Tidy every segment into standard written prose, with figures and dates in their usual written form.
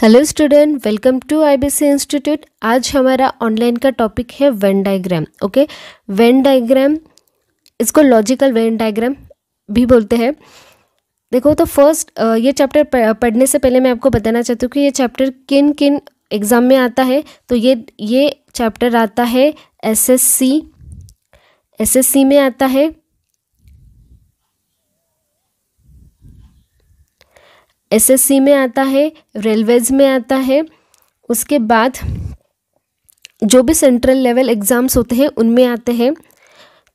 Hello student, welcome to IBC institute. आज हमारा online का टॉपिक है Venn diagram. Okay, Venn diagram, इसको लॉजिकल वेन डायग्राम भी बोलते हैं। देखो तो फर्स्ट ये चैप्टर पढ़ने से पहले मैं आपको बताना चाहती हूँ कि ये चैप्टर किन किन एग्ज़ाम में आता है। तो ये चैप्टर आता है एसएससी में आता है, एसएससी में आता है, रेलवेज में आता है। उसके बाद जो भी सेंट्रल लेवल एग्ज़ाम्स होते हैं उनमें आते हैं।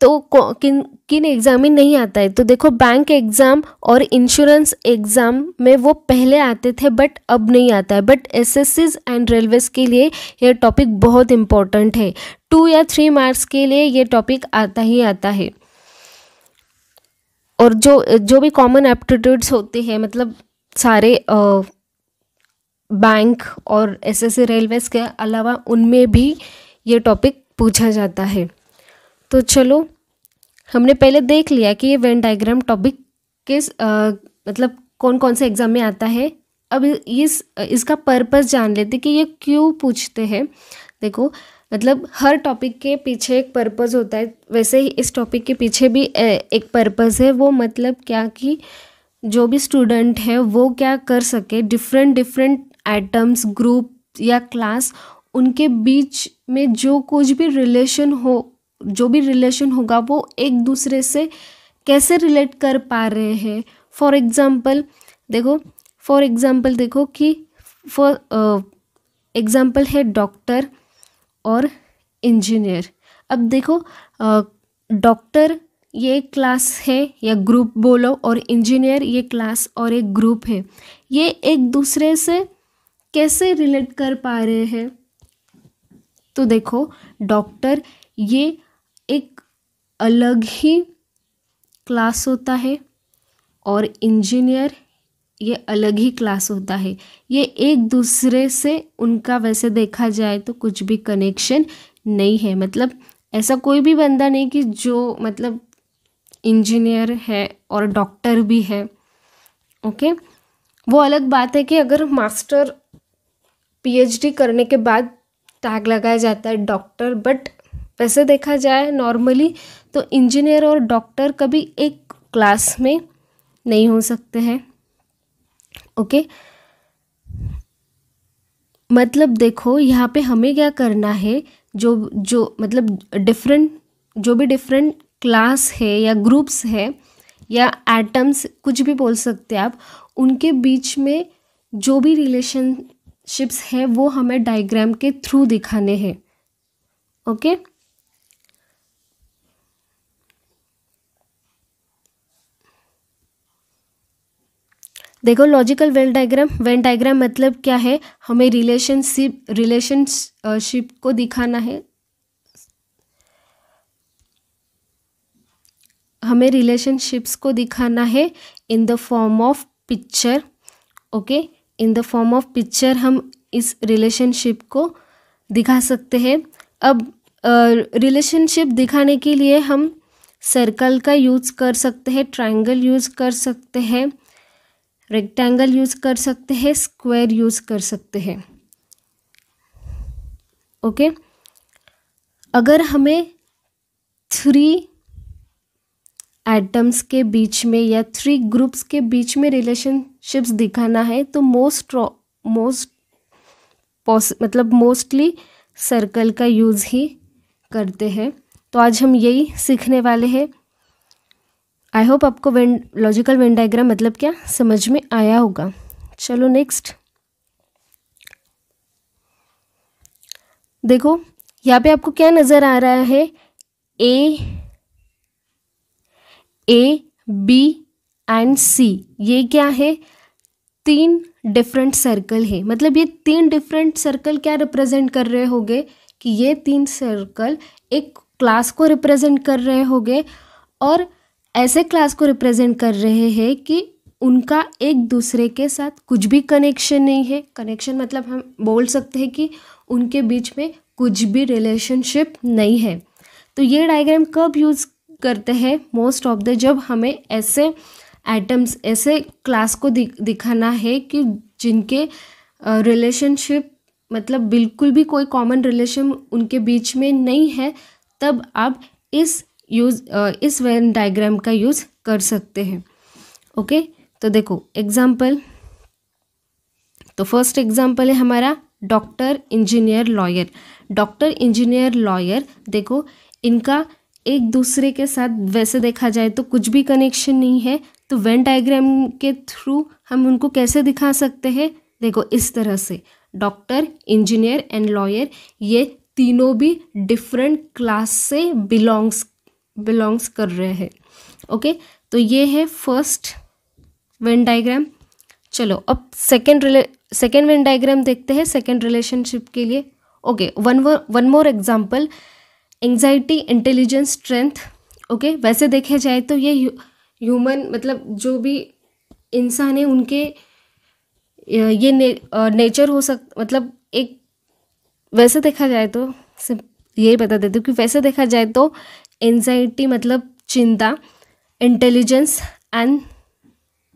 तो किन किन एग्ज़ाम में नहीं आता है, तो देखो बैंक एग्ज़ाम और इंश्योरेंस एग्ज़ाम में वो पहले आते थे बट अब नहीं आता है। बट एसएससीज एंड रेलवेज के लिए ये टॉपिक बहुत इम्पोर्टेंट है। 2 या 3 मार्क्स के लिए ये टॉपिक आता ही आता है। और जो भी कॉमन एप्टीट्यूड्स होते हैं, मतलब सारे बैंक और एसएससी रेलवेज के अलावा उनमें भी ये टॉपिक पूछा जाता है। तो चलो, हमने पहले देख लिया कि ये वेन डायग्राम टॉपिक किस मतलब कौन कौन से एग्ज़ाम में आता है। अब इसका पर्पस जान लेते कि ये क्यों पूछते हैं। देखो, मतलब हर टॉपिक के पीछे एक पर्पस होता है, वैसे ही इस टॉपिक के पीछे भी एक पर्पस है। वो मतलब क्या कि जो भी स्टूडेंट है वो क्या कर सके, डिफरेंट एटम्स, ग्रुप या क्लास, उनके बीच में जो कुछ भी रिलेशन हो, जो भी रिलेशन होगा वो एक दूसरे से कैसे रिलेट कर पा रहे हैं। फॉर एग्ज़ाम्पल देखो कि फॉर एग्ज़ाम्पल है डॉक्टर और इंजीनियर। अब देखो, डॉक्टर ये एक क्लास है या ग्रुप बोलो, और इंजीनियर ये क्लास और एक ग्रुप है। ये एक दूसरे से कैसे रिलेट कर पा रहे हैं। तो देखो, डॉक्टर ये एक अलग ही क्लास होता है और इंजीनियर ये अलग ही क्लास होता है। ये एक दूसरे से उनका वैसे देखा जाए तो कुछ भी कनेक्शन नहीं है। मतलब ऐसा कोई भी बंदा नहीं कि जो मतलब इंजीनियर है और डॉक्टर भी है। ओके, वो अलग बात है कि अगर मास्टर पीएचडी करने के बाद टैग लगाया जाता है डॉक्टर, बट वैसे देखा जाए नॉर्मली तो इंजीनियर और डॉक्टर कभी एक क्लास में नहीं हो सकते हैं। ओके, मतलब देखो यहाँ पे हमें क्या करना है, जो मतलब डिफरेंट क्लास है या ग्रुप्स है या एटम्स, कुछ भी बोल सकते हैं आप, उनके बीच में जो भी रिलेशनशिप्स है वो हमें डायग्राम के थ्रू दिखाने हैं। ओके, देखो, लॉजिकल वेन डायग्राम मतलब क्या है, हमें रिलेशनशिप को दिखाना है। हमें रिलेशनशिप्स को दिखाना है in the form of picture. Okay, in the form of picture हम इस रिलेशनशिप को दिखा सकते हैं। अब रिलेशनशिप दिखाने के लिए हम सर्कल का यूज़ कर सकते हैं, ट्रायंगल यूज़ कर सकते हैं, रेक्टेंगल यूज़ कर सकते हैं, स्क्वायर यूज़ कर सकते हैं। ओके, अगर हमें 3 एटम्स के बीच में या 3 ग्रुप्स के बीच में रिलेशनशिप्स दिखाना है तो मोस्टली सर्कल का यूज़ ही करते हैं। तो आज हम यही सीखने वाले हैं। आई होप आपको लॉजिकल वेन डायग्राम मतलब क्या समझ में आया होगा। चलो नेक्स्ट देखो, यहाँ पे आपको क्या नज़र आ रहा है, ए बी एंड सी, ये क्या है, 3 डिफरेंट सर्कल है। मतलब ये 3 डिफरेंट सर्कल क्या रिप्रेजेंट कर रहे होंगे कि ये 3 सर्कल एक क्लास को रिप्रेजेंट कर रहे होंगे, और ऐसे क्लास को रिप्रेजेंट कर रहे हैं कि उनका एक दूसरे के साथ कुछ भी कनेक्शन नहीं है। कनेक्शन मतलब हम बोल सकते हैं कि उनके बीच में कुछ भी रिलेशनशिप नहीं है। तो ये डायग्राम कब यूज़ करते हैं, मोस्ट ऑफ द, जब हमें ऐसे एटम्स, ऐसे क्लास को दिखाना है कि जिनके रिलेशनशिप मतलब बिल्कुल भी कोई कॉमन रिलेशन उनके बीच में नहीं है, तब आप इस वेन डायग्राम का यूज़ कर सकते हैं। ओके, तो देखो एग्जाम्पल, तो फर्स्ट एग्जाम्पल है हमारा doctor, engineer, lawyer. Doctor, engineer, lawyer, देखो इनका एक दूसरे के साथ वैसे देखा जाए तो कुछ भी कनेक्शन नहीं है, तो वेन डायग्राम के थ्रू हम उनको कैसे दिखा सकते हैं? देखो इस तरह से, डॉक्टर, इंजीनियर एंड लॉयर, ये तीनों भी डिफरेंट क्लास से बिलोंग्स कर रहे हैं। ओके, तो ये है फर्स्ट वेन डायग्राम। चलो अब सेकेंड वेन डायग्राम देखते हैं सेकेंड रिलेशनशिप के लिए। Okay, one more example, anxiety, intelligence, strength. Okay, वैसे देखे जाए तो ये ह्यूमन मतलब जो भी इंसान है उनके ये नेचर हो मतलब एक, वैसे देखा जाए तो सिर्फ यही बता देती हूँ कि वैसे देखा जाए तो एंजाइटी मतलब चिंता, इंटेलिजेंस एंड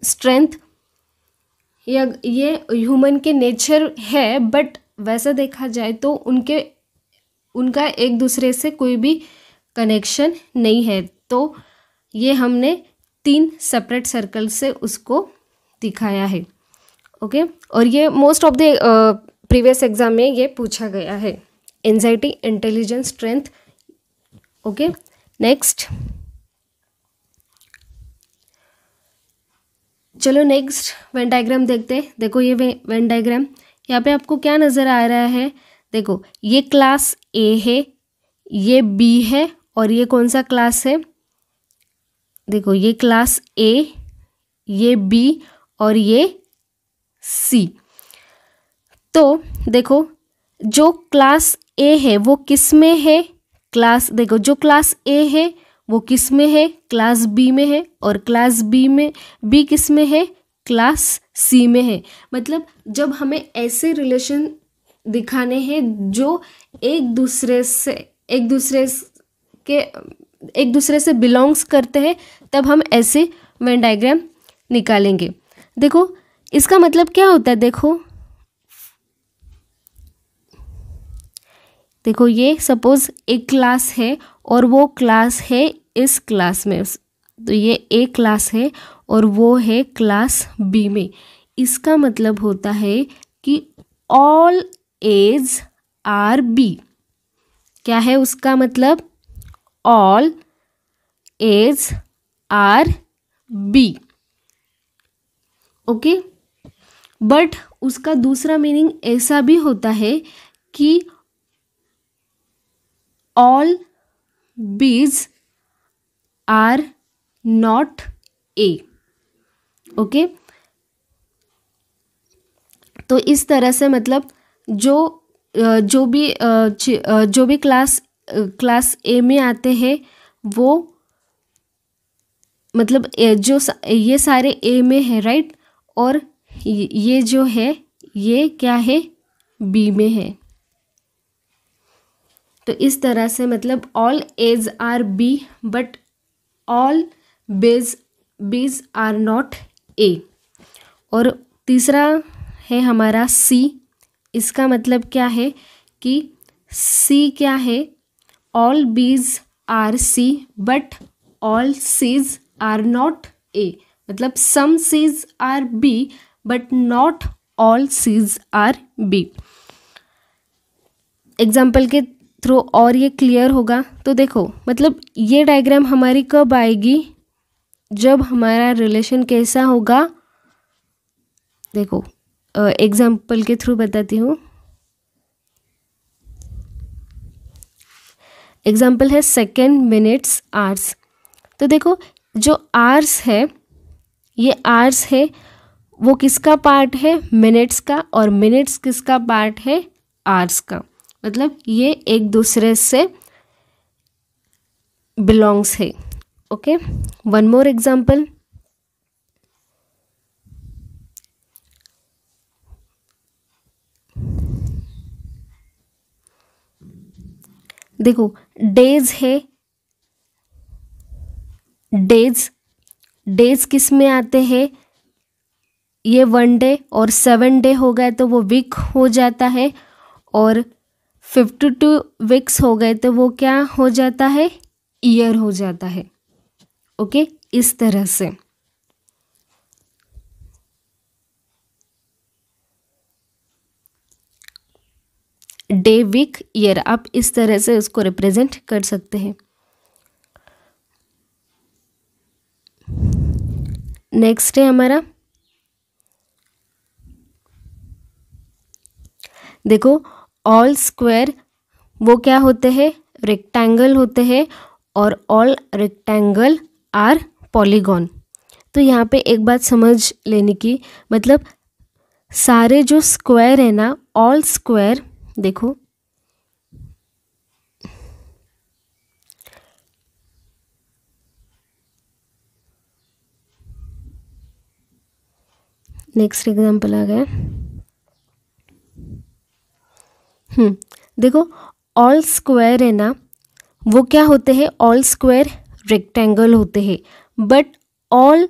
स्ट्रेंथ ये ह्यूमन के नेचर है, बट वैसे देखा जाए तो उनका एक दूसरे से कोई भी कनेक्शन नहीं है। तो ये हमने 3 सेपरेट सर्कल से उसको दिखाया है। ओके, और ये most of the previous exam में ये पूछा गया है, anxiety, intelligence, strength. Okay, next, चलो नेक्स्ट वेन डायग्राम देखते हैं। देखो ये वेन डायग्राम, यहाँ पे आपको क्या नज़र आ रहा है? देखो ये क्लास ए है, ये बी है, और ये कौन सा क्लास है? देखो ये क्लास ए, ये बी और ये सी। तो देखो जो क्लास ए है वो किस में है? देखो जो क्लास ए है वो किस में है? क्लास बी में है, और क्लास बी किस में है? क्लास सी में है। मतलब जब हमें ऐसे रिलेशन दिखाने हैं जो एक दूसरे से बिलोंग्स करते हैं, तब हम ऐसे वेन डायग्राम निकालेंगे। देखो इसका मतलब क्या होता है? देखो ये सपोज एक क्लास है और वो क्लास है इस क्लास में, तो ये ए क्लास है और वो है क्लास बी में। इसका मतलब होता है कि ऑल एज आर बी। क्या है उसका मतलब? All A's are B. Okay, but उसका दूसरा मीनिंग ऐसा भी होता है कि ऑल बीज आर नॉट ए। ओके, तो इस तरह से मतलब जो भी क्लास ए में आते हैं वो मतलब ये सारे ए में है, राइट, और ये जो है ये क्या है? बी में है। तो इस तरह से मतलब all A's are B but all बीज आर नॉट ए। और तीसरा है हमारा सी। इसका मतलब क्या है कि सी क्या है? ऑल बीज are C but all Cs are not A. मतलब some Cs are B but not all Cs are B. Example के थ्रू और ये क्लियर होगा। तो देखो मतलब ये डायग्राम हमारी कब आएगी? जब हमारा रिलेशन कैसा होगा? देखो एग्जाम्पल के थ्रू बताती हूँ। एग्जाम्पल है सेकेंड, मिनट्स, आवर्स। तो देखो जो आवर्स है, ये आवर्स है वो किसका पार्ट है? मिनट्स का, और मिनट्स किसका पार्ट है? आवर्स का। मतलब ये एक दूसरे से बिलोंग्स है। Okay, one more example. देखो डेज है, डेज किस में आते हैं? ये 1 डे और 7 डे हो गए तो वो वीक हो जाता है, और 52 वीक्स हो गए तो वो क्या हो जाता है, ईयर हो जाता है। ओके, इस तरह से डे वीक ईयर आप इस तरह से उसको रिप्रेजेंट कर सकते हैं। नेक्स्ट है हमारा, देखो ऑल स्क्वायर वो क्या होते हैं, रेक्टेंगल होते हैं, और ऑल रेक्टेंगल आर पॉलीगॉन। तो यहाँ पे एक बात समझ लेने की, मतलब सारे जो स्क्वायर है ना, ऑल स्क्वायर, देखो नेक्स्ट एग्जांपल आ गया। देखो ऑल स्क्वायर है ना, वो क्या होते हैं, ऑल स्क्वायर रेक्टेंगल होते हैं, बट ऑल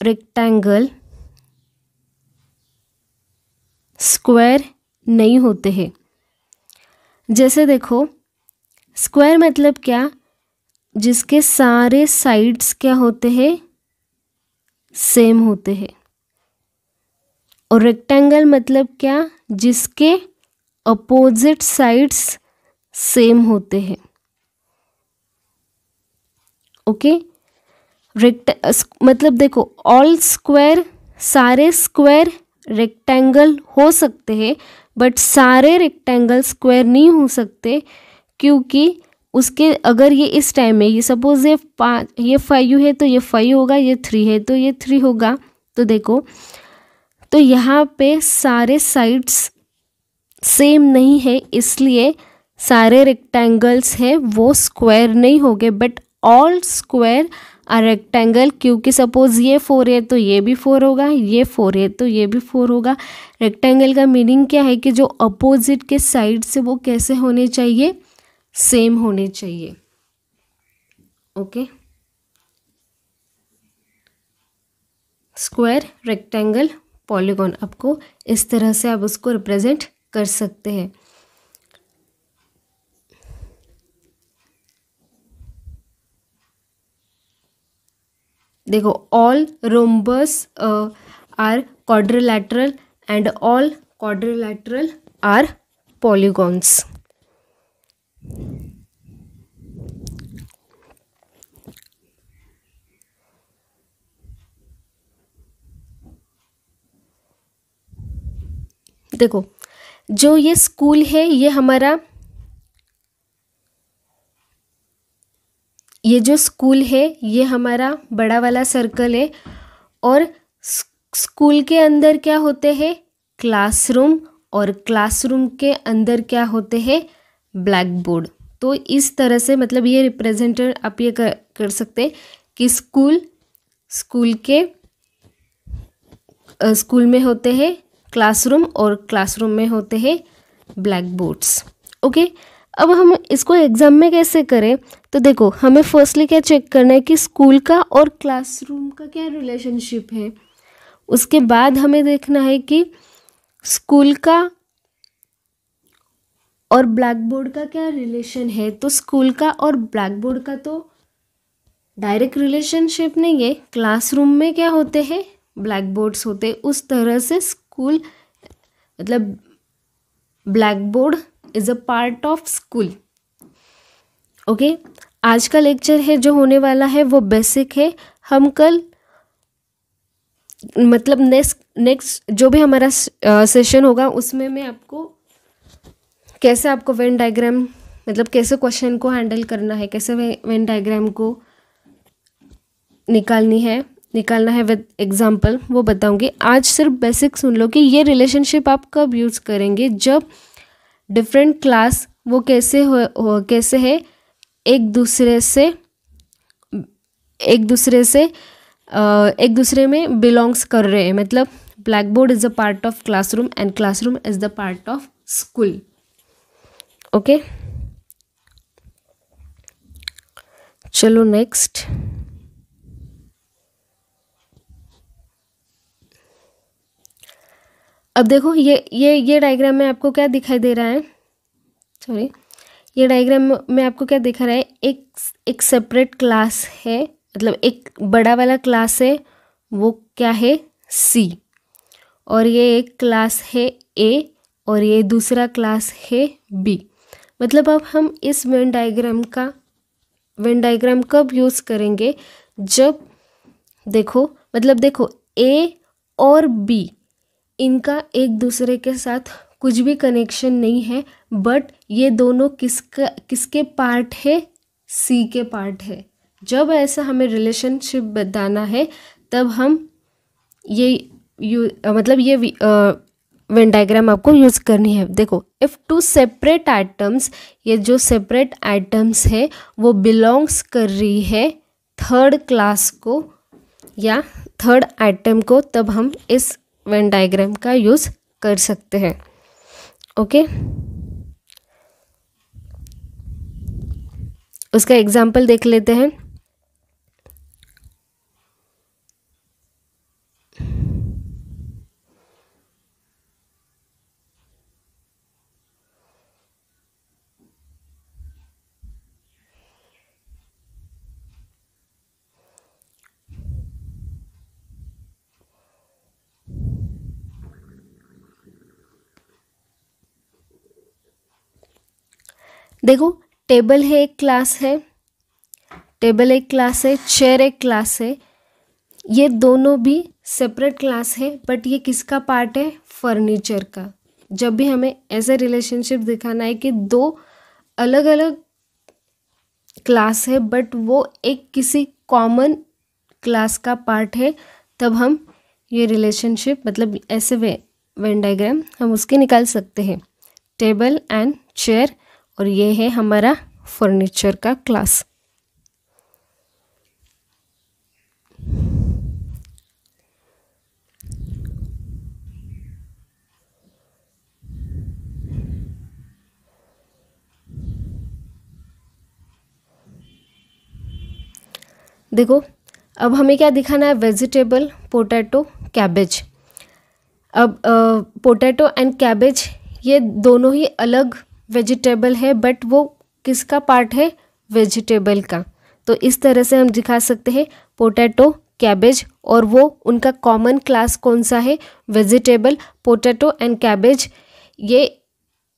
रेक्टेंगल स्क्वायर नहीं होते हैं। जैसे देखो स्क्वायर मतलब क्या, जिसके सारे साइड्स क्या होते हैं, सेम होते हैं। और रेक्टेंगल मतलब क्या, जिसके अपोजिट साइड्स सेम होते हैं। ओके, मतलब देखो ऑल स्क्वायर, सारे स्क्वायर रेक्टेंगल हो सकते हैं, बट सारे रेक्टेंगल स्क्वायर नहीं हो सकते, क्योंकि उसके अगर ये इस टाइम में, ये सपोज ये 5 है तो ये 5 होगा, ये 3 है तो ये 3 होगा। तो देखो, तो यहाँ पे सारे साइड्स सेम नहीं है, इसलिए सारे रेक्टेंगल्स हैं वो स्क्वायर नहीं होंगे, but all square are rectangle, क्योंकि सपोज ये 4 है तो ये भी 4 होगा, ये 4 है तो ये भी 4 होगा। रेक्टेंगल का मीनिंग क्या है कि जो अपोजिट के साइड से वो कैसे होने चाहिए, सेम होने चाहिए। ओके, स्क्वायर रेक्टेंगल पॉलीगॉन, आपको इस तरह से आप उसको रिप्रेजेंट कर सकते हैं। देखो all rhombus are quadrilateral and all quadrilateral are polygons. देखो जो ये स्कूल है, ये हमारा, ये जो स्कूल है ये हमारा बड़ा वाला सर्कल है, और स्कूल के अंदर क्या होते हैं, क्लासरूम, और क्लासरूम के अंदर क्या होते हैं, ब्लैक बोर्ड। तो इस तरह से मतलब ये रिप्रेजेंटर आप ये कर सकते हैं कि स्कूल में होते हैं क्लासरूम, और क्लासरूम में होते हैं ब्लैक बोर्ड्स। ओके, अब हम इसको एग्जाम में कैसे करें, तो देखो हमें फर्स्टली क्या चेक करना है कि स्कूल का और क्लासरूम का क्या रिलेशनशिप है। उसके बाद हमें देखना है कि स्कूल का और ब्लैक बोर्ड का क्या रिलेशन है। तो स्कूल का और ब्लैक बोर्ड का तो डायरेक्ट रिलेशनशिप नहीं है, क्लासरूम में क्या होते हैं, ब्लैक बोर्ड्स होते हैं। उस तरह से स्कूल मतलब black board is a part of school. Okay, आज का लेक्चर है जो होने वाला है वो बेसिक है। हम कल मतलब नेक्स्ट जो भी हमारा सेशन होगा उसमें मैं आपको कैसे आपको वेन डायग्राम मतलब कैसे क्वेश्चन को हैंडल करना है, कैसे वेन डायग्राम को निकालना है विद एग्जाम्पल, वो बताऊंगी। आज सिर्फ बेसिक सुन लो कि ये रिलेशनशिप आप कब यूज़ करेंगे, जब डिफरेंट क्लास वो कैसे है एक दूसरे में बिलोंग्स कर रहे हैं। मतलब black board is a part of classroom and classroom is the part of school. Okay, चलो नेक्स्ट। अब देखो ये डायग्राम में आपको क्या दिखाई दे रहा है, सॉरी, ये डायग्राम में आपको क्या दिखा रहा है, एक सेपरेट क्लास है, मतलब एक बड़ा वाला क्लास है, वो क्या है, सी, और ये एक क्लास है ए, और ये दूसरा क्लास है बी। मतलब अब हम इस वेन डायग्राम कब यूज़ करेंगे, जब देखो ए और बी इनका एक दूसरे के साथ कुछ भी कनेक्शन नहीं है, बट ये दोनों किसके पार्ट है, सी के पार्ट है। जब ऐसा हमें रिलेशनशिप बताना है तब हम ये वेन डायग्राम आपको यूज़ करनी है। देखो, इफ़ टू सेपरेट आइटम्स, ये जो सेपरेट आइटम्स है वो बिलोंग्स कर रही है थर्ड क्लास को या थर्ड आइटम को, तब हम इस वेन डायग्राम का यूज़ कर सकते हैं। ओके, उसका एग्जाम्पल देख लेते हैं। देखो, टेबल है, एक क्लास है, टेबल एक क्लास है, चेयर एक क्लास है, ये दोनों भी सेपरेट क्लास है, बट ये किसका पार्ट है, फर्नीचर का। जब भी हमें ऐसे रिलेशनशिप दिखाना है कि दो अलग अलग क्लास है बट वो एक किसी कॉमन क्लास का पार्ट है, तब हम ये रिलेशनशिप, मतलब ऐसे वेन डायग्राम हम उसके निकाल सकते हैं। टेबल एंड चेयर, और ये है हमारा फर्नीचर का क्लास। देखो, अब हमें क्या दिखाना है, वेजिटेबल, पोटैटो, कैबेज। अब पोटैटो एंड कैबेज ये दोनों ही अलग वेजिटेबल है, बट वो किसका पार्ट है, वेजिटेबल का। तो इस तरह से हम दिखा सकते हैं पोटैटो, कैबेज, और वो उनका कॉमन क्लास कौन सा है, वेजिटेबल। पोटैटो एंड कैबेज ये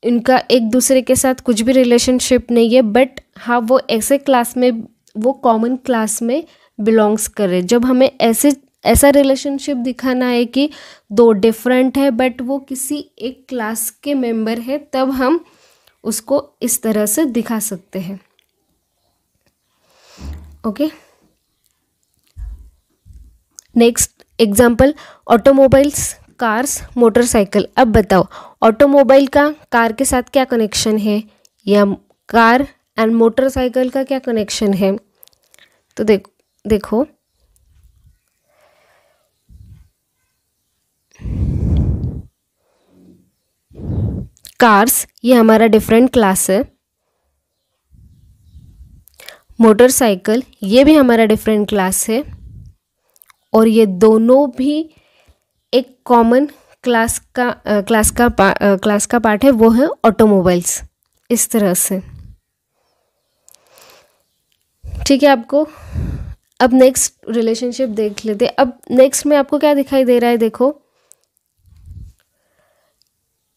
इनका एक दूसरे के साथ कुछ भी रिलेशनशिप नहीं है, बट हाँ वो ऐसे क्लास में, वो कॉमन क्लास में बिलोंग्स कर रहे। जब हमें ऐसा रिलेशनशिप दिखाना है कि दो डिफरेंट है बट वो किसी एक क्लास के मेंबर है, तब हम उसको इस तरह से दिखा सकते हैं। Okay, next example, automobiles, cars, motorcycle. अब बताओ, ऑटोमोबाइल का कार के साथ क्या कनेक्शन है, या कार एंड मोटरसाइकिल का क्या कनेक्शन है। तो देखो कार्स ये हमारा डिफरेंट क्लास है, मोटरसाइकिल ये भी हमारा डिफरेंट क्लास है, और ये दोनों भी एक कॉमन क्लास का पार्ट है, वो है ऑटोमोबाइल्स। इस तरह से ठीक है। आपको अब नेक्स्ट रिलेशनशिप देख लेते हैं। अब नेक्स्ट में आपको क्या दिखाई दे रहा है, देखो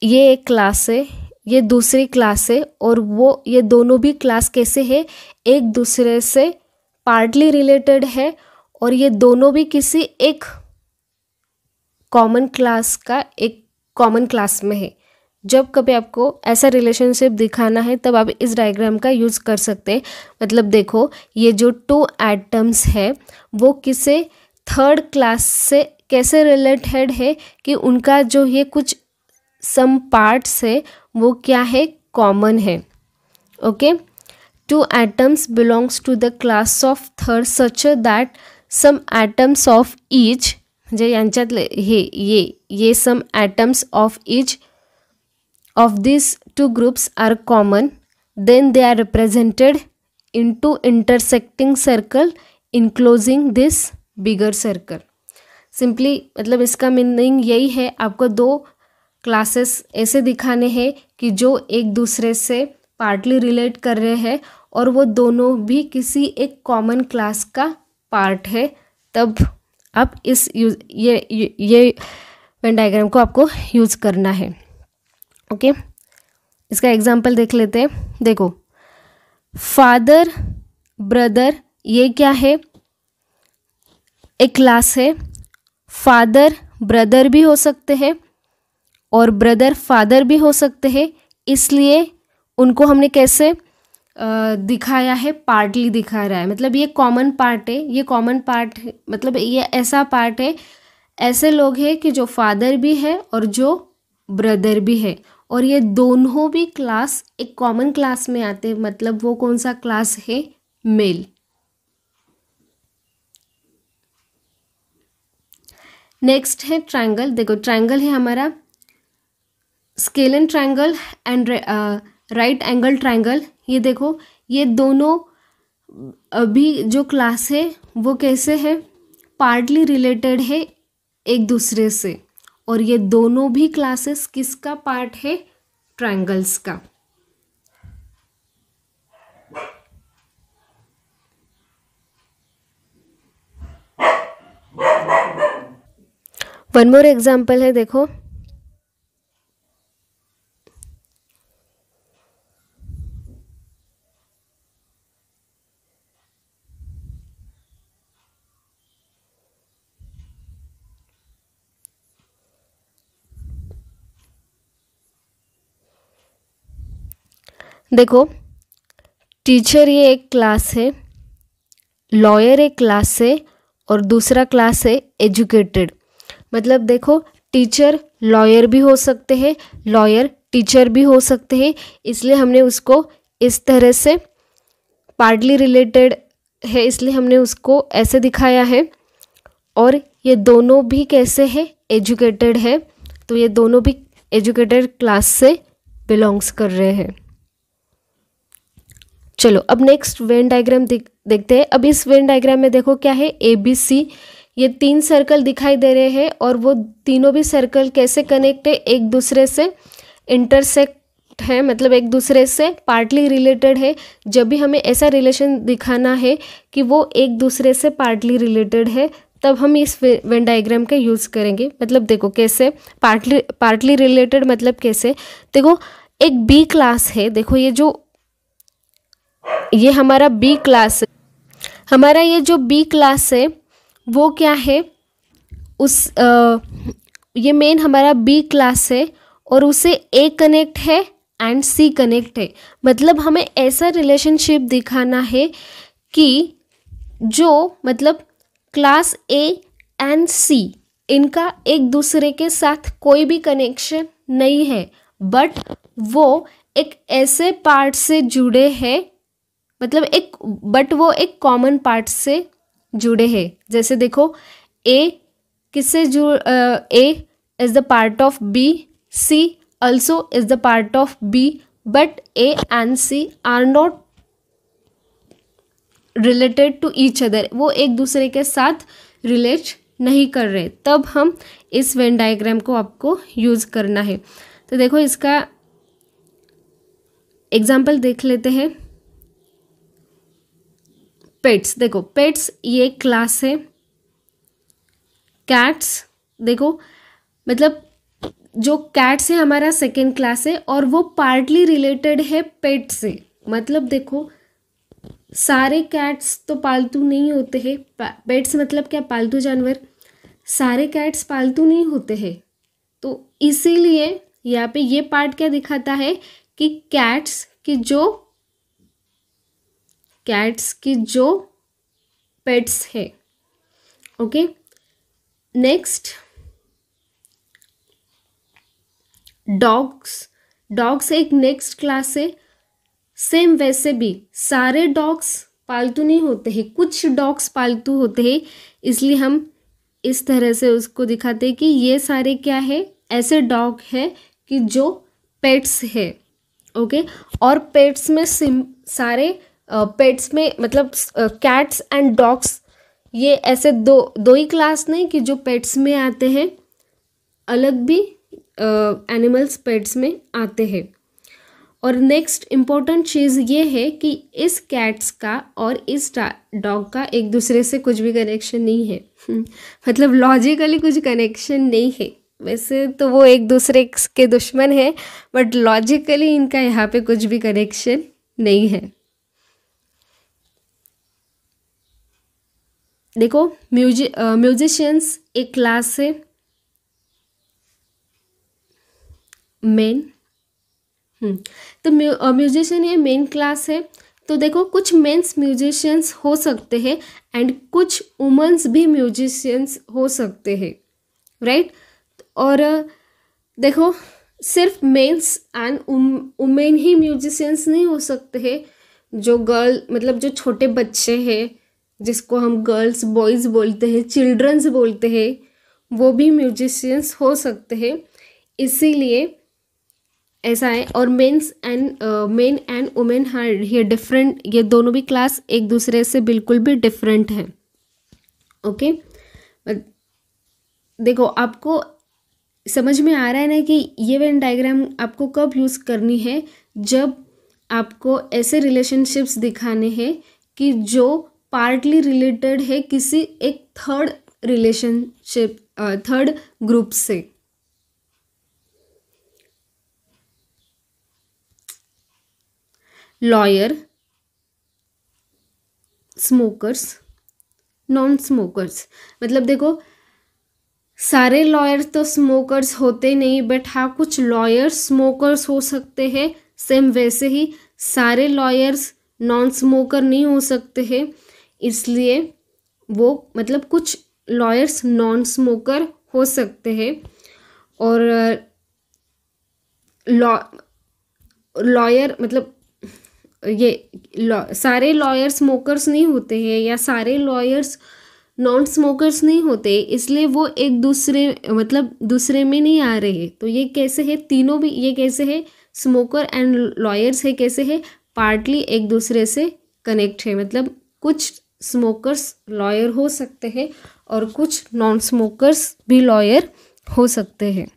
ये एक क्लास है, ये दूसरी क्लास है, और वो ये दोनों भी क्लास कैसे है, एक दूसरे से पार्टली रिलेटेड है, और ये दोनों भी किसी एक कॉमन क्लास का एक कॉमन क्लास में है। जब कभी आपको ऐसा रिलेशनशिप दिखाना है तब आप इस डायग्राम का यूज़ कर सकते हैं। मतलब देखो, ये जो टू एटम्स है वो किसे थर्ड क्लास से कैसे रिलेटेड है कि उनका जो ये कुछ सम पार्ट्स है वो क्या है, कॉमन है। Okay, two atoms belongs to the class of third such that some atoms of each, म्हणजे यांच्यातले ये some atoms of each of these two groups are common, then they are represented into intersecting circle enclosing this bigger circle. Simply मतलब इसका meaning यही है, आपको दो classes ऐसे दिखाने हैं कि जो एक दूसरे से पार्टली रिलेट कर रहे हैं और वो दोनों भी किसी एक कॉमन क्लास का पार्ट है, तब आप ये वेन डायग्राम को आपको यूज़ करना है। ओके, इसका एग्जांपल देख लेते हैं। देखो, फादर ब्रदर, ये क्या है? एक क्लास है। फादर ब्रदर भी हो सकते हैं और ब्रदर फादर भी हो सकते हैं, इसलिए उनको हमने कैसे दिखाया है? पार्टली दिखा रहा है, मतलब ये कॉमन पार्ट है। ये कॉमन पार्ट मतलब ये ऐसा पार्ट है, ऐसे लोग हैं कि जो फादर भी है और जो ब्रदर भी है, और ये दोनों भी क्लास एक कॉमन क्लास में आते हैं। मतलब वो कौन सा क्लास है? मेल। नेक्स्ट है ट्रायंगल। देखो, ट्रायंगल है हमारा scalene triangle and right angle triangle. ये देखो, ये दोनों अभी जो क्लास है वो कैसे है? पार्टली रिलेटेड है एक दूसरे से, और ये दोनों भी क्लासेस किसका पार्ट है? ट्रायंगल्स का। वन मोर एग्जाम्पल है, देखो, देखो, टीचर ये एक क्लास है, लॉयर एक क्लास है, और दूसरा क्लास है एजुकेटेड। मतलब देखो, टीचर लॉयर भी हो सकते हैं, लॉयर टीचर भी हो सकते हैं, इसलिए हमने उसको इस तरह से पार्टली रिलेटेड है, इसलिए हमने उसको ऐसे दिखाया है। और ये दोनों भी कैसे है? एजुकेटेड है, तो ये दोनों भी एजुकेटेड क्लास से बिलोंग्स कर रहे हैं। चलो, अब नेक्स्ट वेन डायग्राम देखते हैं। अब इस वेन डायग्राम में देखो क्या है? ABC, ये 3 सर्कल दिखाई दे रहे हैं, और वो तीनों भी सर्कल कैसे कनेक्ट है? एक दूसरे से इंटरसेक्ट है, मतलब एक दूसरे से पार्टली रिलेटेड है। जब भी हमें ऐसा रिलेशन दिखाना है कि वो एक दूसरे से पार्टली रिलेटेड है, तब हम इस वेन डायग्राम का यूज़ करेंगे। मतलब देखो कैसे पार्टली रिलेटेड, मतलब कैसे? देखो, एक B क्लास है। देखो, ये हमारा B क्लास है। हमारा ये जो B क्लास है वो क्या है? ये मेन हमारा B क्लास है, और उसे A कनेक्ट है एंड C कनेक्ट है। मतलब हमें ऐसा रिलेशनशिप दिखाना है कि जो मतलब क्लास A एंड C, इनका एक दूसरे के साथ कोई भी कनेक्शन नहीं है, बट वो एक ऐसे पार्ट से जुड़े हैं, मतलब वो एक कॉमन पार्ट से जुड़े हैं। जैसे देखो, A किससे A is the part of B, C also is the part of B, but A and C are not related to each other. वो एक दूसरे के साथ रिलेट नहीं कर रहे, तब हम इस वेन डायग्राम को आपको यूज़ करना है। तो देखो, इसका एग्जाम्पल देख लेते हैं। पेट्स, देखो, पेट्स ये क्लास है। कैट्स, देखो, मतलब जो कैट्स है हमारा सेकेंड क्लास है, और वो पार्टली रिलेटेड है पेट से। मतलब देखो, सारे कैट्स तो पालतू नहीं होते हैं। पेट्स मतलब क्या? पालतू जानवर। सारे कैट्स पालतू नहीं होते हैं, तो इसीलिए यहाँ पे ये पार्ट क्या दिखाता है कि कैट्स की जो पेट्स है। ओके, नेक्स्ट डॉग्स एक नेक्स्ट क्लास है। सेम वैसे भी सारे डॉग्स पालतू नहीं होते हैं, कुछ डॉग्स पालतू होते हैं, इसलिए हम इस तरह से उसको दिखाते हैं कि ये सारे क्या है? ऐसे डॉग है कि जो पेट्स है। ओके, और पेट्स में सारे पेट्स में मतलब कैट्स एंड डॉग्स, ये ऐसे दो ही क्लास नहीं कि जो पेट्स में आते हैं, अलग भी एनिमल्स पेट्स में आते हैं। और नेक्स्ट इम्पोर्टेंट चीज़ ये है कि इस कैट्स का और इस डॉग का एक दूसरे से कुछ भी कनेक्शन नहीं है मतलब लॉजिकली कुछ कनेक्शन नहीं है। वैसे तो वो एक दूसरे के दुश्मन है, बट लॉजिकली इनका यहाँ पे कुछ भी कनेक्शन नहीं है। देखो म्यूजिशियंस एक क्लास है, मेन। तो म्यूजिशियन ये मेन क्लास है। तो देखो कुछ मेंस म्यूजिशियंस हो सकते हैं एंड कुछ वुमेन्स भी म्यूजिशियंस हो सकते हैं, राइट। और देखो सिर्फ मेंस एंड वुमेन ही म्यूजिशियंस नहीं हो सकते हैं। जो गर्ल मतलब जो छोटे बच्चे हैं, जिसको हम गर्ल्स बॉयज़ बोलते हैं, चिल्ड्रंस बोलते हैं, वो भी म्यूजिशियंस हो सकते हैं। इसीलिए ऐसा है। और मेन एंड वुमेन ये डिफरेंट, ये दोनों भी क्लास एक दूसरे से बिल्कुल भी डिफरेंट हैं। ओके, देखो आपको समझ में आ रहा है ना कि ये वेन डायग्राम आपको कब यूज़ करनी है, जब आपको ऐसे रिलेशनशिप्स दिखाने हैं कि जो पार्टली रिलेटेड है किसी एक थर्ड रिलेशनशिप, थर्ड ग्रुप से। Lawyer, smokers, non smokers. मतलब देखो सारे लॉयर्स तो स्मोकर्स होते नहीं, बट हाँ कुछ लॉयर्स स्मोकर्स हो सकते हैं। सेम वैसे ही सारे लॉयर्स नॉन स्मोकर नहीं हो सकते हैं, इसलिए वो मतलब कुछ लॉयर्स नॉन स्मोकर हो सकते हैं। और लॉयर मतलब ये सारे लॉयर स्मोकर्स नहीं होते हैं या सारे लॉयर्स नॉन स्मोकर्स नहीं होते, इसलिए वो एक दूसरे मतलब दूसरे में नहीं आ रहे। तो ये कैसे है, तीनों भी ये कैसे है, स्मोकर एंड लॉयर्स है कैसे है, पार्टली एक दूसरे से कनेक्ट है। मतलब कुछ स्मोकर्स लॉयर हो सकते हैं और कुछ नॉन स्मोकर्स भी लॉयर हो सकते हैं।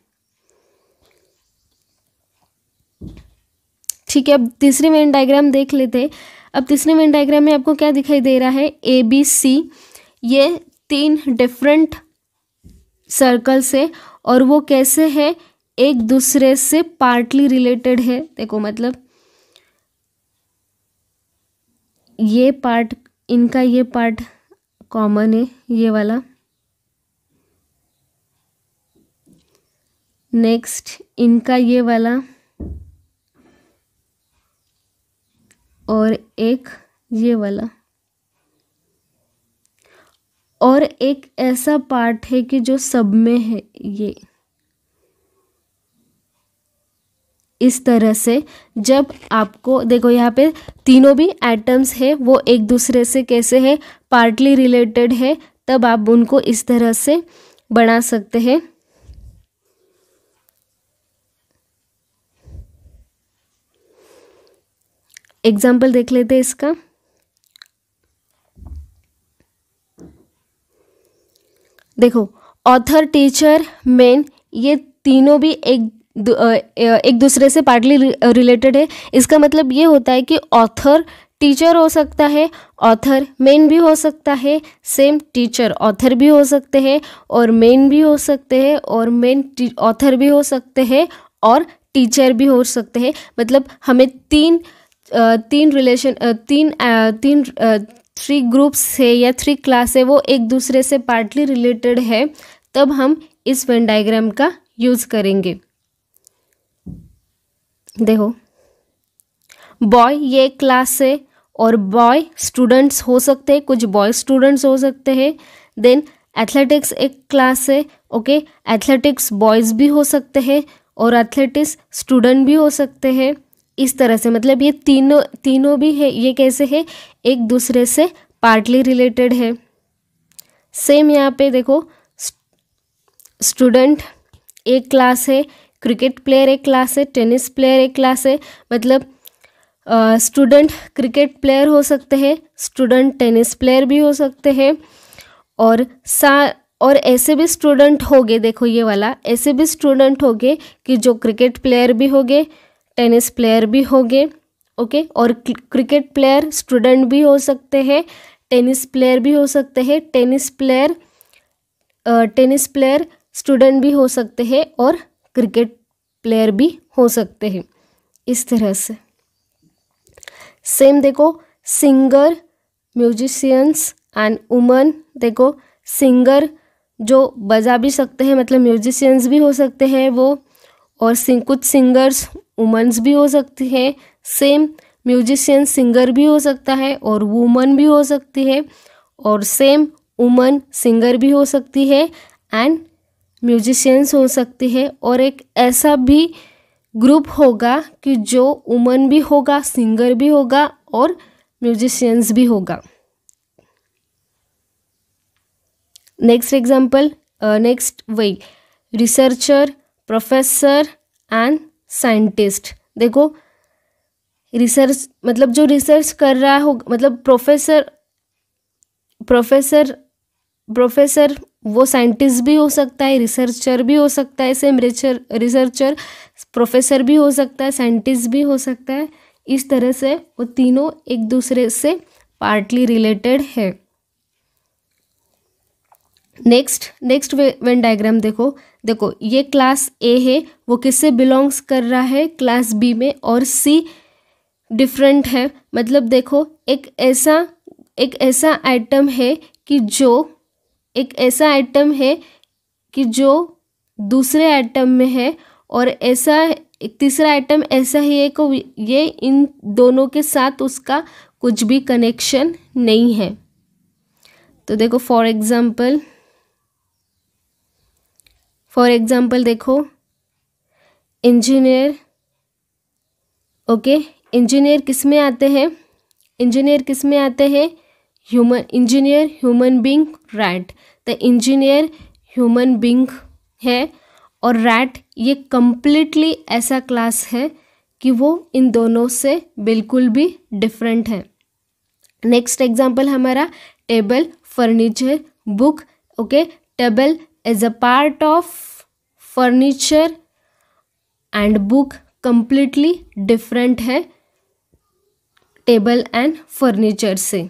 ठीक है, अब तीसरी वेन डायग्राम देख लेते हैं। अब तीसरी वेन डायग्राम में आपको क्या दिखाई दे रहा है, ABC। ये 3 डिफरेंट सर्कल्स है और वो कैसे है, एक दूसरे से पार्टली रिलेटेड है। देखो मतलब ये पार्ट, इनका ये पार्ट कॉमन है, ये वाला। नेक्स्ट इनका ये वाला और एक ये वाला। और एक ऐसा पार्ट है कि जो सब में है, ये इस तरह से। जब आपको देखो यहाँ पे तीनों भी एटम्स है, वो एक दूसरे से कैसे है, पार्टली रिलेटेड है, तब आप उनको इस तरह से बना सकते हैं। एग्जाम्पल देख लेते हैं इसका। देखो ऑथर, टीचर, मेन, ये तीनों भी एक दूसरे से पार्टली रिलेटेड है। इसका मतलब ये होता है कि ऑथर टीचर हो सकता है, ऑथर मेन भी हो सकता है, सेम टीचर ऑथर भी हो सकते हैं और मेन भी हो सकते हैं, और मेन ऑथर भी हो सकते हैं और टीचर भी हो सकते हैं। मतलब हमें तीन थ्री ग्रुप्स है या 3 क्लास है, वो एक दूसरे से पार्टली रिलेटेड है, तब हम इस वेन डायग्राम का यूज़ करेंगे। देखो बॉय ये क्लास है और बॉय स्टूडेंट्स हो सकते हैं, कुछ बॉय स्टूडेंट्स हो सकते हैं। देन एथलेटिक्स एक क्लास है, ओके, एथलेटिक्स बॉयज़ भी हो सकते हैं और एथलेटिक्स स्टूडेंट भी हो सकते हैं। इस तरह से मतलब ये तीनों भी है, ये कैसे है, एक दूसरे से पार्टली रिलेटेड है। सेम यहाँ पे देखो स्टूडेंट एक क्लास है, क्रिकेट प्लेयर एक क्लास है, टेनिस प्लेयर एक क्लास है। मतलब स्टूडेंट क्रिकेट प्लेयर हो सकते हैं, स्टूडेंट टेनिस प्लेयर भी हो सकते हैं। और और ऐसे भी स्टूडेंट होंगे, देखो ये वाला, ऐसे भी स्टूडेंट होंगे कि जो क्रिकेट प्लेयर भी होंगे, टेनिस प्लेयर भी होंगे, ओके। और क्रिकेट प्लेयर स्टूडेंट भी हो सकते हैं, टेनिस प्लेयर भी हो सकते हैं, टेनिस प्लेयर स्टूडेंट भी हो सकते हैं, और क्रिकेट प्लेयर भी हो सकते हैं, इस तरह से। सेम देखो, सिंगर, म्यूजिशियंस एंड वुमन। देखो सिंगर जो बजा भी सकते हैं, मतलब म्यूजिशियंस भी हो सकते हैं वो, और कुछ सिंगर्स वुमेन्स भी हो सकती है। सेम म्यूजिशियन सिंगर भी हो सकता है और वुमन भी हो सकती है, और सेम वुमन सिंगर भी हो सकती है एंड म्यूजिशियंस हो सकती है। और एक ऐसा भी ग्रुप होगा कि जो वुमन भी होगा, सिंगर भी होगा और म्यूजिशियंस भी होगा। नेक्स्ट एग्जाम्पल, नेक्स्ट वही रिसर्चर, प्रोफेसर एंड साइंटिस्ट। देखो रिसर्च मतलब जो रिसर्च कर रहा हो, मतलब प्रोफेसर वो साइंटिस्ट भी हो सकता है, रिसर्चर भी हो सकता है। सेम रिसर्चर प्रोफेसर भी हो सकता है, साइंटिस्ट भी हो सकता है। इस तरह से वो तीनों एक दूसरे से पार्टली रिलेटेड है। नेक्स्ट वेन डायग्राम देखो ये क्लास ए है, वो किससे बिलोंग्स कर रहा है, क्लास बी में, और सी डिफरेंट है। मतलब देखो एक ऐसा आइटम है कि जो दूसरे आइटम में है, और ऐसा एक तीसरा आइटम ऐसा ही है कि ये इन दोनों के साथ उसका कुछ भी कनेक्शन नहीं है। तो देखो फॉर एग्जाम्पल देखो इंजीनियर, ओके। इंजीनियर किस में आते हैं, इंजीनियर ह्यूमन बींग, रैट। तो इंजीनियर ह्यूमन बींग है और रैट ये कंप्लीटली ऐसा क्लास है कि वो इन दोनों से बिल्कुल भी डिफरेंट है। नेक्स्ट एग्जाम्पल हमारा table, furniture, book, okay. Table is a part of furniture and book completely different है टेबल एंड फर्नीचर से।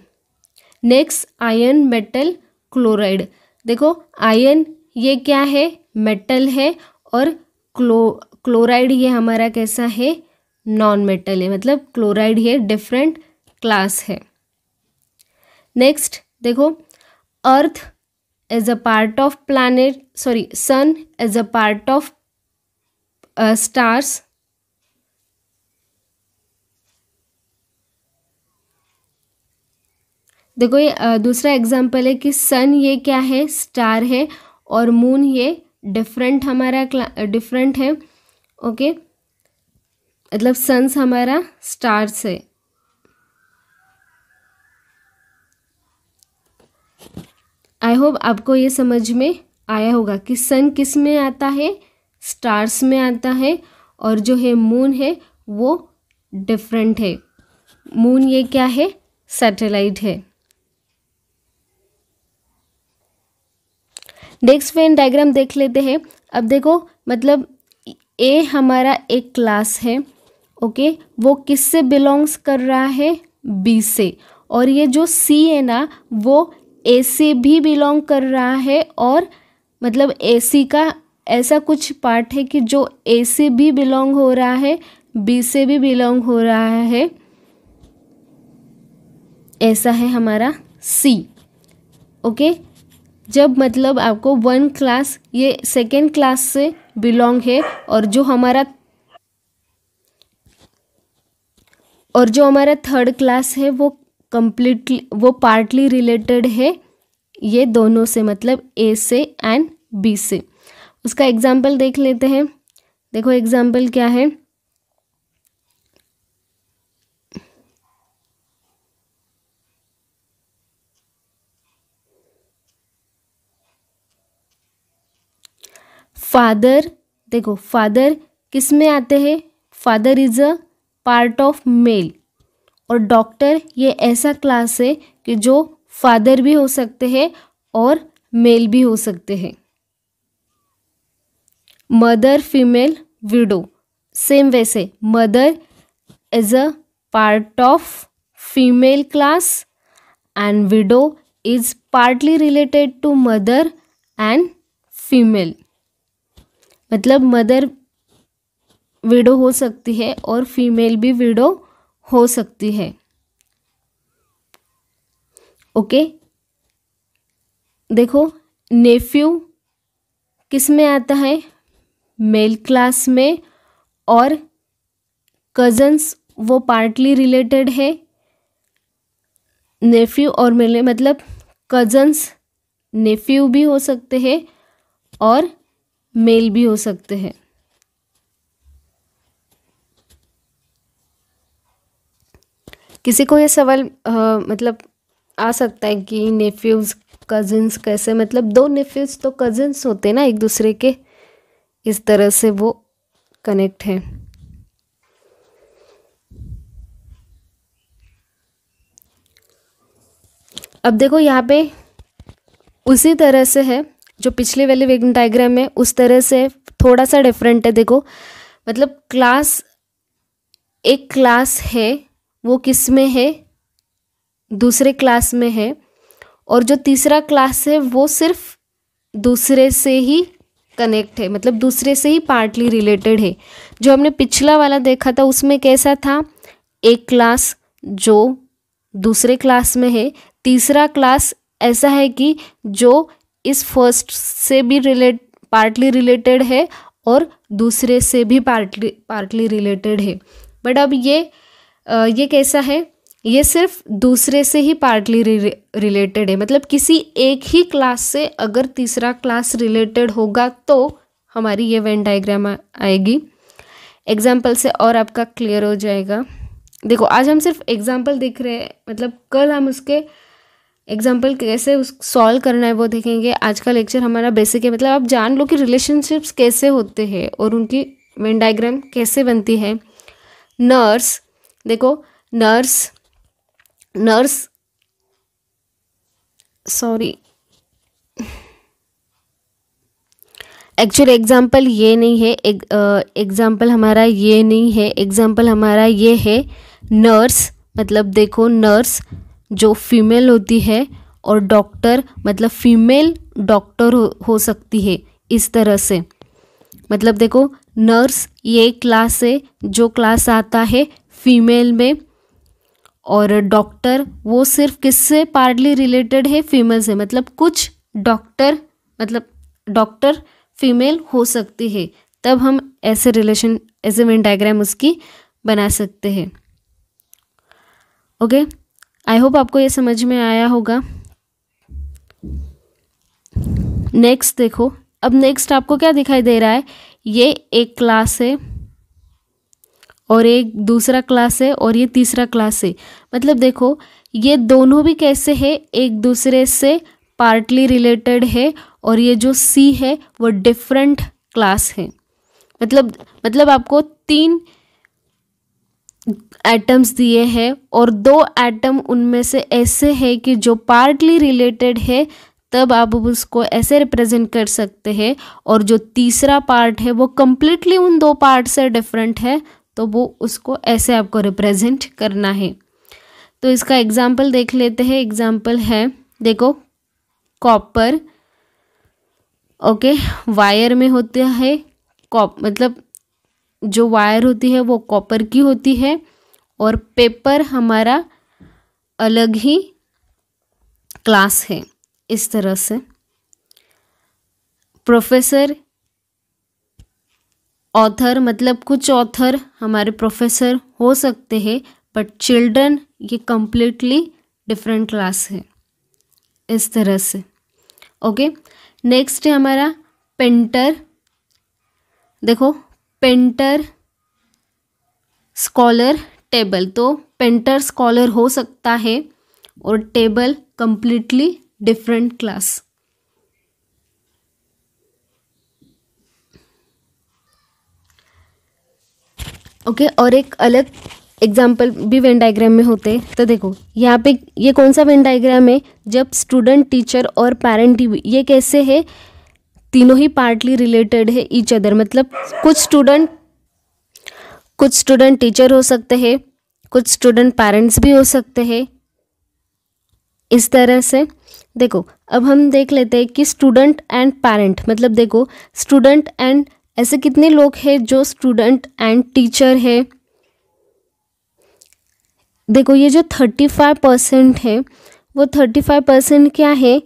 Next iron, metal, chloride. देखो आयरन ये क्या है, मेटल है, और क्लोराइड ये हमारा कैसा है, नॉन मेटल है, मतलब क्लोराइड ये डिफरेंट क्लास है। नेक्स्ट देखो earth is a part of sun is a part of stars. देखो ये दूसरा एग्जाम्पल है कि सन ये क्या है, स्टार है, और मून ये डिफरेंट है, ओके। मतलब सन्स हमारा स्टार्स है। आई होप आपको ये समझ में आया होगा कि सन किस में आता है, स्टार्स में आता है, और जो है मून है वो डिफरेंट है। मून ये क्या है, सैटेलाइट है। नेक्स्ट वेन डायग्राम देख लेते हैं। अब देखो मतलब ए हमारा एक क्लास है, ओके। वो किससे बिलोंग्स कर रहा है, बी से, और ये जो सी है ना वो ए से भी बिलोंग कर रहा है, और मतलब ए सी का ऐसा कुछ पार्ट है कि जो ए से भी बिलोंग हो रहा है, बी से भी बिलोंग हो रहा है, ऐसा है हमारा सी, ओके। जब मतलब आपको वन क्लास ये सेकेंड क्लास से बिलोंग है, और जो हमारा थर्ड क्लास है वो पार्टली रिलेटेड है ये दोनों से, मतलब ए से एंड बी से। उसका एग्जाम्पल देख लेते हैं। देखो एग्जाम्पल क्या है, फादर। देखो फादर किस में आते हैं, father is a part of male, और डॉक्टर ये ऐसा क्लास है कि जो फादर भी हो सकते हैं और मेल भी हो सकते हैं। मदर, फीमेल, विडो, सेम वैसे mother is a part of female class and widow is partly related to mother and female. मतलब मदर विडो हो सकती है और फीमेल भी विडो हो सकती है। ओके, देखो नेफ्यू किस में आता है, मेल क्लास में, और कजन्स वो पार्टली रिलेटेड है। नेफ्यू और मेल मतलब कजन्स नेफ्यू भी हो सकते हैं और मेल भी हो सकते हैं। किसी को ये सवाल मतलब आ सकता है कि नेफ्यूज कजिन्स कैसे, मतलब दो नेफ्यूज तो कजिन्स होते हैं ना एक दूसरे के, इस तरह से वो कनेक्ट हैं। अब देखो यहाँ पे उसी तरह से है जो पिछले वाले वेन डायग्राम में, उस तरह से थोड़ा सा डिफरेंट है। देखो मतलब क्लास, एक क्लास है वो किस में है, दूसरे क्लास में है, और जो तीसरा क्लास है वो सिर्फ दूसरे से ही कनेक्ट है, मतलब दूसरे से ही पार्टली रिलेटेड है। जो हमने पिछला वाला देखा था उसमें कैसा था, एक क्लास जो दूसरे क्लास में है, तीसरा क्लास ऐसा है कि जो इस फर्स्ट से भी पार्टली रिलेटेड है और दूसरे से भी पार्टली रिलेटेड है। बट अब ये कैसा है, ये सिर्फ दूसरे से ही पार्टली रिलेटेड है। मतलब किसी एक ही क्लास से अगर तीसरा क्लास रिलेटेड होगा तो हमारी ये वेन डायग्राम आएगी। एग्जाम्पल से और आपका क्लियर हो जाएगा। देखो आज हम सिर्फ एग्जाम्पल देख रहे हैं, मतलब कल हम उसके एग्जाम्पल कैसे उस सॉल्व करना है वो देखेंगे। आज का लेक्चर हमारा बेसिक है, मतलब आप जान लो कि रिलेशनशिप्स कैसे होते हैं और उनकी वेन डायग्राम कैसे बनती है। नर्स, देखो नर्स सॉरी एक्चुअली एग्जाम्पल ये नहीं है, एग्जाम्पल हमारा ये नहीं है, एग्जाम्पल हमारा ये है नर्स। मतलब देखो नर्स जो फीमेल होती है और डॉक्टर मतलब फीमेल डॉक्टर हो सकती है, इस तरह से। मतलब देखो नर्स ये क्लास है जो क्लास आता है फीमेल में, और डॉक्टर वो सिर्फ किससे पार्टली रिलेटेड है, फीमेल से। मतलब कुछ डॉक्टर, मतलब डॉक्टर फीमेल हो सकती है, तब हम ऐसे रिलेशन, ऐसे वेन डायग्राम उसकी बना सकते हैं। ओके, आई होप आपको ये समझ में आया होगा। नेक्स्ट देखो, अब नेक्स्ट आपको क्या दिखाई दे रहा है, ये एक क्लास है और एक दूसरा क्लास है और ये तीसरा क्लास है। मतलब देखो ये दोनों भी कैसे है, एक दूसरे से पार्टली रिलेटेड है, और ये जो सी है वो डिफरेंट क्लास है। मतलब आपको 3 एटम्स दिए हैं और 2 एटम उनमें से ऐसे है कि जो पार्टली रिलेटेड है, तब आप उसको ऐसे रिप्रेजेंट कर सकते हैं। और जो तीसरा पार्ट है वो कंप्लीटली उन 2 पार्ट से डिफरेंट है, तो वो उसको ऐसे आपको रिप्रेजेंट करना है। तो इसका एग्जाम्पल देख लेते हैं। एग्जाम्पल है देखो कॉपर, ओके, वायर में होता है मतलब जो वायर होती है वो कॉपर की होती है, और पेपर हमारा अलग ही क्लास है, इस तरह से। प्रोफेसर, ऑथर, मतलब कुछ ऑथर हमारे प्रोफेसर हो सकते हैं, बट चिल्ड्रन ये कंप्लीटली डिफरेंट क्लास है, इस तरह से। ओके, नेक्स्ट है हमारा पेंटर। देखो पेंटर, स्कॉलर, टेबल। तो पेंटर स्कॉलर हो सकता है और table completely different class. Okay, और एक अलग एग्जाम्पल भी वेन डायग्राम में होते। तो देखो यहाँ पे ये कौन सा वेन डायग्राम है, जब स्टूडेंट, टीचर और पेरेंट, ये कैसे है, तीनों ही पार्टली रिलेटेड है ईच अदर। मतलब कुछ स्टूडेंट टीचर हो सकते हैं, कुछ स्टूडेंट पेरेंट्स भी हो सकते हैं, इस तरह से। देखो अब हम देख लेते हैं कि स्टूडेंट एंड पेरेंट, मतलब देखो स्टूडेंट एंड, ऐसे कितने लोग हैं जो स्टूडेंट एंड टीचर है। देखो ये जो 35% है वो 35% क्या है,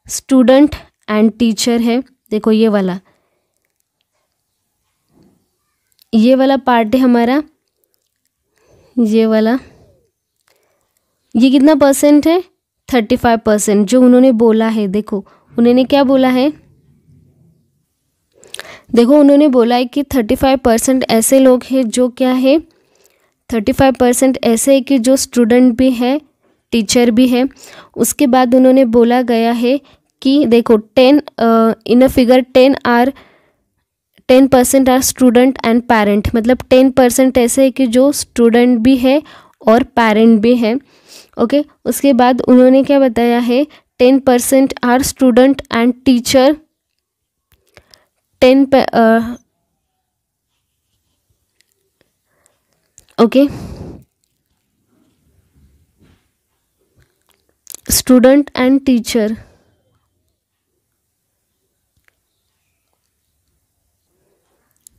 स्टूडेंट एंड टीचर है। देखो ये वाला पार्ट है हमारा, ये वाला, ये कितना परसेंट है, 35% जो उन्होंने बोला है। देखो उन्होंने क्या बोला है, देखो उन्होंने बोला है कि 35% ऐसे लोग हैं जो क्या है, 35% ऐसे है कि जो स्टूडेंट भी है, टीचर भी है। उसके बाद उन्होंने बोला गया है कि देखो 10 in a figure 10% are student and parent, मतलब 10% ऐसे है कि जो स्टूडेंट भी है और पेरेंट भी है। ओके उसके बाद उन्होंने क्या बताया है, 10% are student and teacher, 10 okay student and teacher,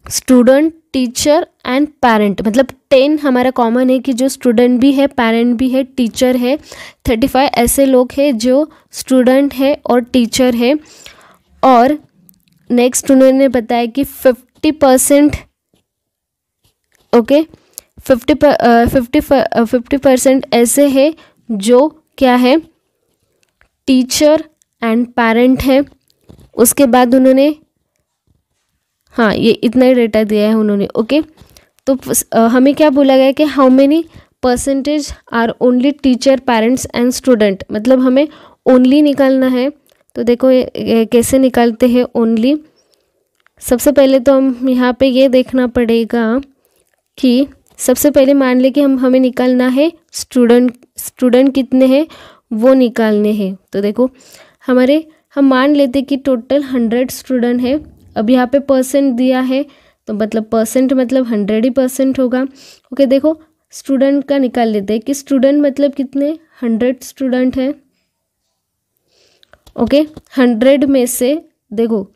student, teacher and parent, मतलब 10 हमारा कॉमन है कि जो स्टूडेंट भी है, पेरेंट भी है, टीचर है। 35 ऐसे लोग हैं जो स्टूडेंट है और टीचर है। और नेक्स्ट उन्होंने बताया कि 50%, ओके 50% ऐसे है जो क्या है, टीचर एंड पेरेंट है। उसके बाद उन्होंने, हाँ ये इतना ही डेटा दिया है उन्होंने। ओके तो हमें क्या बोला गया कि how many percentage are only teacher, parents and student, मतलब हमें ओनली निकालना है। तो देखो ये कैसे निकालते हैं ओनली। सबसे पहले तो हम यहाँ पे ये देखना पड़ेगा कि सबसे पहले मान ले कि हमें निकालना है स्टूडेंट कितने हैं वो निकालने हैं। तो देखो हम मान लेते कि टोटल 100 स्टूडेंट है। अब यहाँ पे परसेंट दिया है तो मतलब परसेंट मतलब 100% होगा। ओके देखो स्टूडेंट का निकाल लेते हैं कि स्टूडेंट मतलब कितने, 100 स्टूडेंट है। ओके 100 में से देखो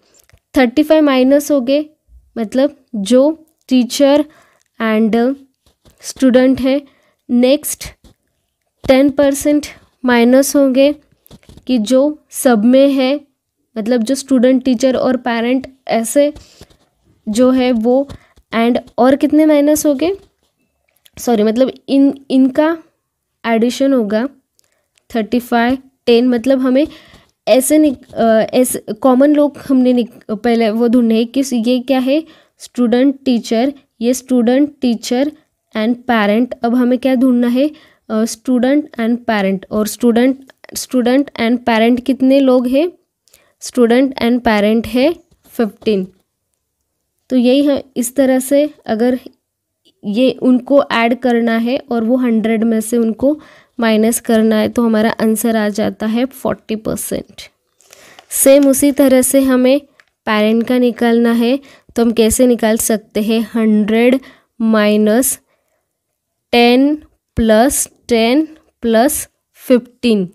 35 माइनस हो गए, मतलब जो टीचर एंड स्टूडेंट है। नेक्स्ट 10% माइनस होंगे कि जो सब में है, मतलब जो स्टूडेंट, टीचर और पेरेंट ऐसे जो है वो। एंड और कितने माइनस हो गए, सॉरी मतलब इनका एडिशन होगा 35 10, मतलब हमें ऐसे कॉमन लोग हमने पहले वो ढूंढे कि ये क्या है, स्टूडेंट टीचर, ये स्टूडेंट टीचर एंड पेरेंट। अब हमें क्या ढूंढना है, स्टूडेंट एंड पेरेंट। और स्टूडेंट एंड पेरेंट कितने लोग हैं, स्टूडेंट एंड पेरेंट है 15। तो यही है, इस तरह से अगर ये उनको ऐड करना है और वो 100 में से उनको माइनस करना है तो हमारा आंसर आ जाता है 40%। सेम उसी तरह से हमें पेरेंट का निकालना है। तो हम कैसे निकाल सकते हैं, 100 माइनस 10 प्लस 10 प्लस 15,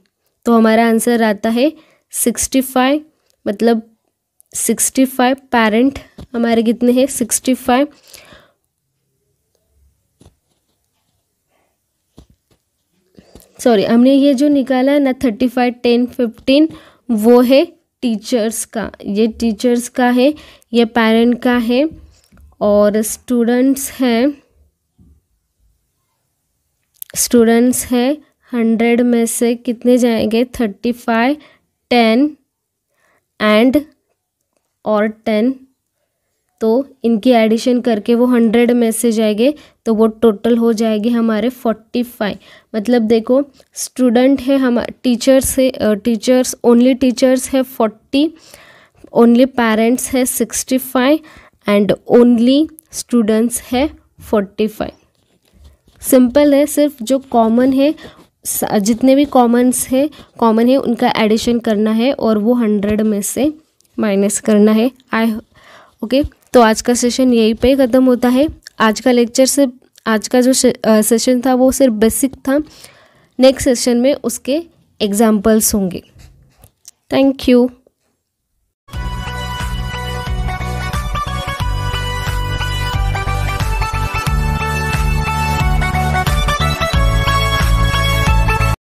तो हमारा आंसर आता है 65। मतलब 65 पेरेंट हमारे कितने हैं, 65। सॉरी हमने ये जो निकाला है ना 35 10 15 वो है टीचर्स का, ये टीचर्स का है, ये पेरेंट का है। और स्टूडेंट्स हैं 100 में से कितने जाएंगे, 35 10 एंड और 10, तो इनकी एडिशन करके वो 100 में से जाएंगे तो वो टोटल हो जाएगी हमारे 45। मतलब देखो स्टूडेंट है हमारे, टीचर्स है, ओनली टीचर्स है 40, ओनली पेरेंट्स है 65 एंड ओनली स्टूडेंट्स है 45। सिंपल है, सिर्फ जो कॉमन है, जितने भी कॉमन है उनका एडिशन करना है और वो 100 में से माइनस करना है। ओके, तो आज का सेशन यहीं पे ख़त्म होता है। आज का लेक्चर सिर्फ, आज का जो सेशन था वो सिर्फ बेसिक था। नेक्स्ट सेशन में उसके एग्जाम्पल्स होंगे। Thank you.